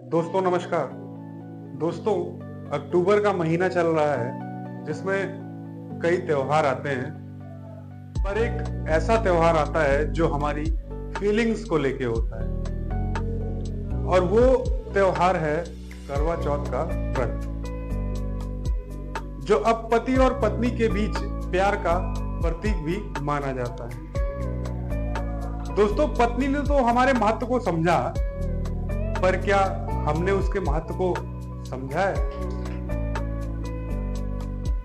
दोस्तों नमस्कार। दोस्तों, अक्टूबर का महीना चल रहा है जिसमें कई त्योहार आते हैं, पर एक ऐसा त्योहार आता है जो हमारी फीलिंग्स को लेके होता है और वो त्योहार है करवा चौथ का व्रत, जो अब पति और पत्नी के बीच प्यार का प्रतीक भी माना जाता है। दोस्तों, पत्नी ने तो हमारे महत्व को समझा, पर क्या हमने उसके महत्व को समझा है?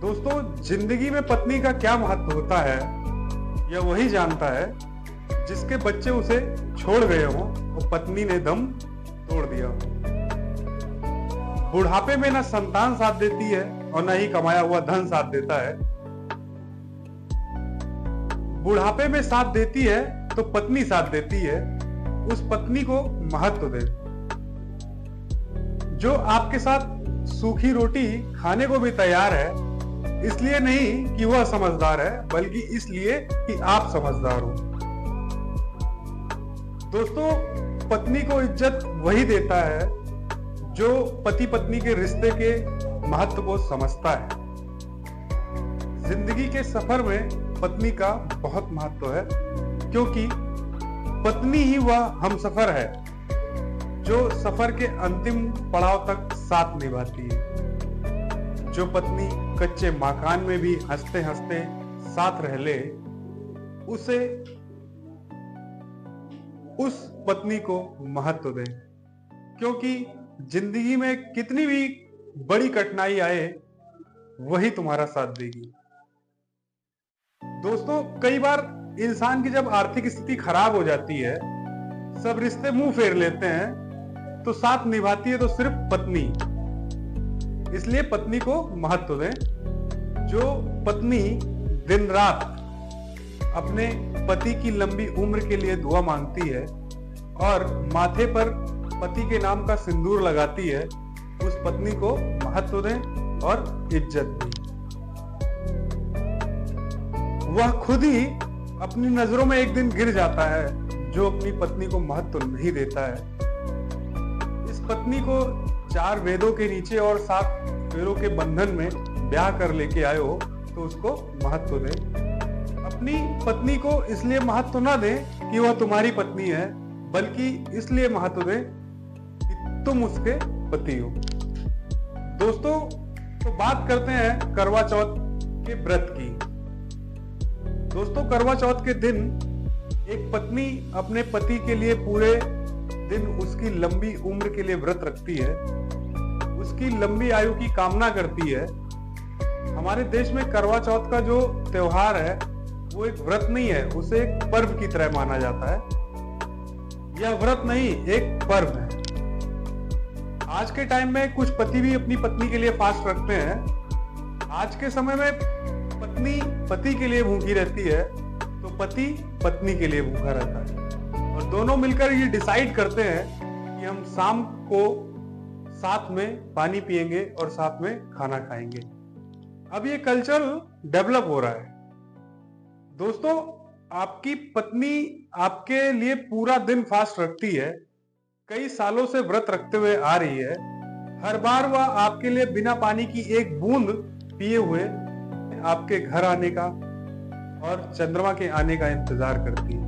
दोस्तों, जिंदगी में पत्नी का क्या महत्व होता है यह वही जानता है जिसके बच्चे उसे छोड़ गए हों और पत्नी ने दम तोड़ दिया हो। बुढ़ापे में न संतान साथ देती है और न ही कमाया हुआ धन साथ देता है। बुढ़ापे में साथ देती है तो पत्नी साथ देती है। उस पत्नी को महत्व दे, जो आपके साथ सूखी रोटी खाने को भी तैयार है, इसलिए नहीं कि वह समझदार है, बल्कि इसलिए कि आप समझदार हो। दोस्तों, पत्नी को इज्जत वही देता है जो पति पत्नी के रिश्ते के महत्व को समझता है। जिंदगी के सफर में पत्नी का बहुत महत्व है, क्योंकि पत्नी ही वह हमसफर है जो सफर के अंतिम पड़ाव तक साथ निभाती है। जो पत्नी कच्चे मकान में भी हंसते हंसते साथ रह ले, उस पत्नी को महत्व दे, क्योंकि जिंदगी में कितनी भी बड़ी कठिनाई आए, वही तुम्हारा साथ देगी। दोस्तों, कई बार इंसान की जब आर्थिक स्थिति खराब हो जाती है, सब रिश्ते मुंह फेर लेते हैं, तो साथ निभाती है तो सिर्फ पत्नी। इसलिए पत्नी को महत्व दें। जो पत्नी दिन रात अपने पति की लंबी उम्र के लिए दुआ मांगती है और माथे पर पति के नाम का सिंदूर लगाती है, उस पत्नी को महत्व दें और इज्जत दें। वह खुद ही अपनी नजरों में एक दिन गिर जाता है जो अपनी पत्नी को महत्व नहीं देता है। इस पत्नी को 4 वेदों के नीचे और 7 फेरों के बंधन में ब्याह कर लेके आए हो, तो उसको महत्व दें। अपनी पत्नी को इसलिए महत्व ना दें कि वह तुम्हारी पत्नी है, बल्कि इसलिए महत्व दें कि तुम उसके पति हो। दोस्तों, तो बात करते हैं करवा चौथ के व्रत की। दोस्तों, करवा चौथ के दिन एक पत्नी अपने पति के लिए पूरे दिन उसकी लंबी उम्र के लिए व्रत रखती है, उसकी लंबी आयु की कामना करती है। हमारे देश में करवा चौथ का जो त्योहार है वो एक व्रत नहीं है, उसे एक पर्व की तरह माना जाता है। यह व्रत नहीं, एक पर्व है। आज के टाइम में कुछ पति भी अपनी पत्नी के लिए फास्ट रखते हैं। आज के समय में पत्नी पति के लिए भूखी रहती है, तो पति पत्नी के लिए भूखा रहता है, और दोनों मिलकर ये डिसाइड करते हैं कि हम शाम को साथ में पानी पिएंगे और साथ में खाना खाएंगे। अब ये कल्चर डेवलप हो रहा है। दोस्तों, आपकी पत्नी आपके लिए पूरा दिन फास्ट रखती है, कई सालों से व्रत रखते हुए आ रही है। हर बार वह आपके लिए बिना पानी की एक बूंद पिए हुए आपके घर आने का और चंद्रमा के आने का इंतजार करती है।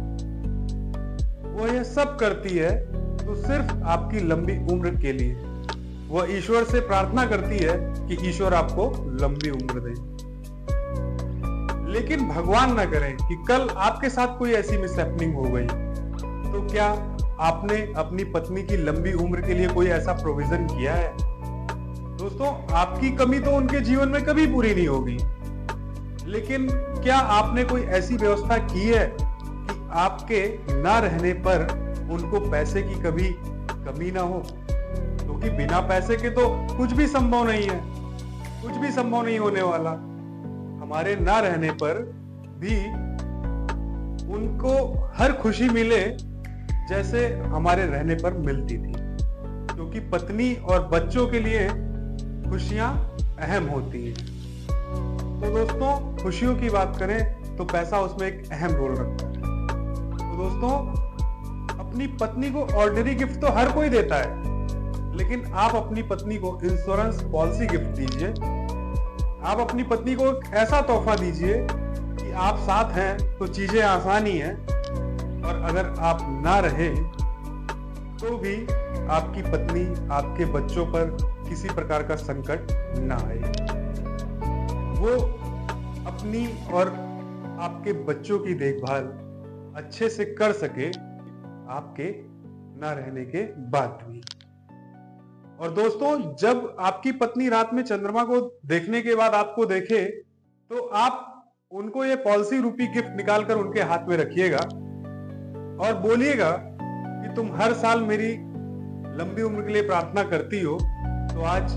वो ये सब करती है तो सिर्फ आपकी लंबी उम्र के लिए। वह ईश्वर से प्रार्थना करती है कि ईश्वर आपको लंबी उम्र दे। लेकिन भगवान ना करें कि कल आपके साथ कोई ऐसी मिसहैपनिंग हो गई, तो क्या आपने अपनी पत्नी की लंबी उम्र के लिए कोई ऐसा प्रोविजन किया है? दोस्तों, आपकी कमी तो उनके जीवन में कभी पूरी नहीं होगी, लेकिन क्या आपने कोई ऐसी व्यवस्था की है कि आपके ना रहने पर उनको पैसे की कभी कमी ना हो? क्योंकि बिना पैसे के तो कुछ भी संभव नहीं है, कुछ भी संभव नहीं होने वाला। हमारे ना रहने पर भी उनको हर खुशी मिले जैसे हमारे रहने पर मिलती थी, क्योंकि पत्नी और बच्चों के लिए खुशियां अहम होती हैं। तो दोस्तों, खुशियों की बात करें तो पैसा उसमें एक अहम रोल रखता है। तो दोस्तों, अपनी पत्नी को ऑर्डिनरी गिफ्ट तो हर कोई देता है, लेकिन आप अपनी पत्नी को इंश्योरेंस पॉलिसी गिफ्ट दीजिए। आप अपनी पत्नी को एक ऐसा तोहफा दीजिए कि आप साथ हैं तो चीजें आसानी हैं, और अगर आप ना रहे तो भी आपकी पत्नी आपके बच्चों पर किसी प्रकार का संकट ना आए। वो अपनी और आपके बच्चों की देखभाल अच्छे से कर सके आपके ना रहने के बाद भी। और दोस्तों, जब आपकी पत्नी रात में चंद्रमा को देखने के बाद आपको देखे तो आप उनको ये पॉलिसी रूपी गिफ्ट निकालकर उनके हाथ में रखिएगा और बोलिएगा कि तुम हर साल मेरी लंबी उम्र के लिए प्रार्थना करती हो, तो आज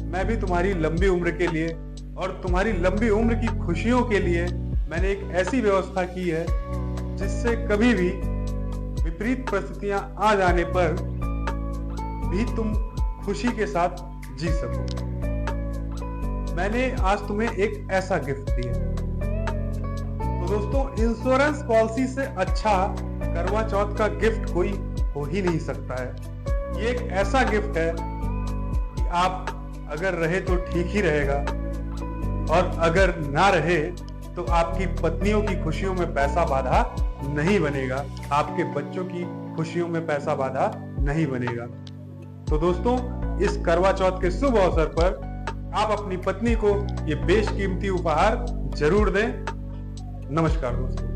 मैं भी तुम्हारी लंबी उम्र के लिए और तुम्हारी लंबी उम्र की खुशियों के लिए मैंने एक ऐसी व्यवस्था की है जिससे कभी भी विपरीत परिस्थितियां आ जाने पर भी तुम खुशी के साथ जी सको। मैंने आज तुम्हें एक ऐसा गिफ्ट दिया। तो दोस्तों, इंश्योरेंस पॉलिसी से अच्छा करवा चौथ का गिफ्ट कोई हो ही नहीं सकता है। ये एक ऐसा गिफ्ट है कि आप अगर रहे तो ठीक ही रहेगा, और अगर ना रहे तो आपकी पत्नियों की खुशियों में पैसा बाधा नहीं बनेगा, आपके बच्चों की खुशियों में पैसा बाधा नहीं बनेगा। तो दोस्तों, इस करवा चौथ के शुभ अवसर पर आप अपनी पत्नी को ये बेशकीमती उपहार जरूर दें। नमस्कार दोस्तों।